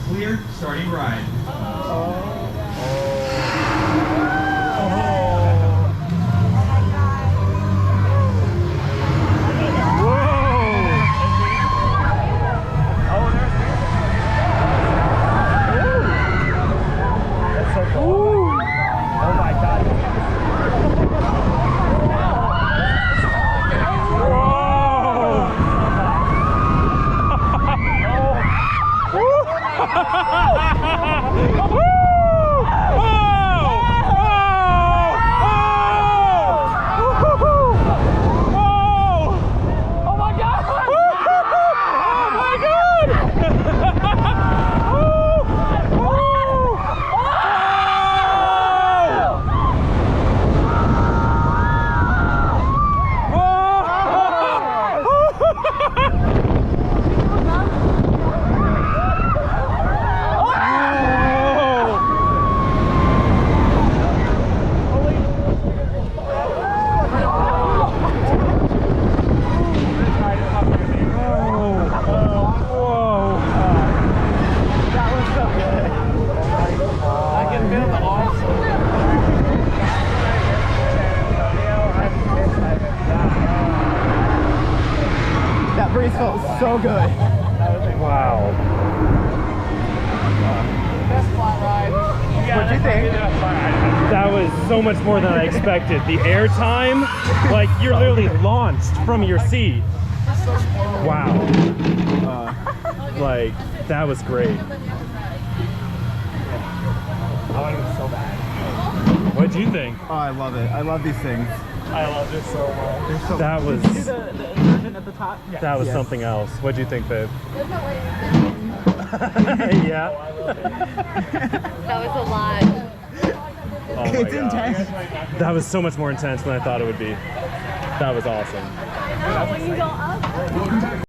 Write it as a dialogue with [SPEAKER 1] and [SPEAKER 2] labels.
[SPEAKER 1] clear, starting ride.
[SPEAKER 2] That breeze felt so good.
[SPEAKER 3] Wow.
[SPEAKER 2] Best flat ride. What'd you think?
[SPEAKER 3] That was so much more than I expected. The air time, like you're literally launched from your seat. Wow. Like, that was great. I want it so bad. What'd you think?
[SPEAKER 2] Oh, I love it. I love these things.
[SPEAKER 3] I loved it so much.
[SPEAKER 2] They're so
[SPEAKER 3] That was
[SPEAKER 2] Did you do the inversion at the top? Yes.
[SPEAKER 3] that was
[SPEAKER 2] Yes.
[SPEAKER 3] something else. What'd you think, babe? Yeah.
[SPEAKER 4] That was a lot.
[SPEAKER 3] Oh my
[SPEAKER 2] It's
[SPEAKER 3] God.
[SPEAKER 2] intense.
[SPEAKER 3] That was so much more intense than I thought it would be. That was awesome.
[SPEAKER 4] When you go up.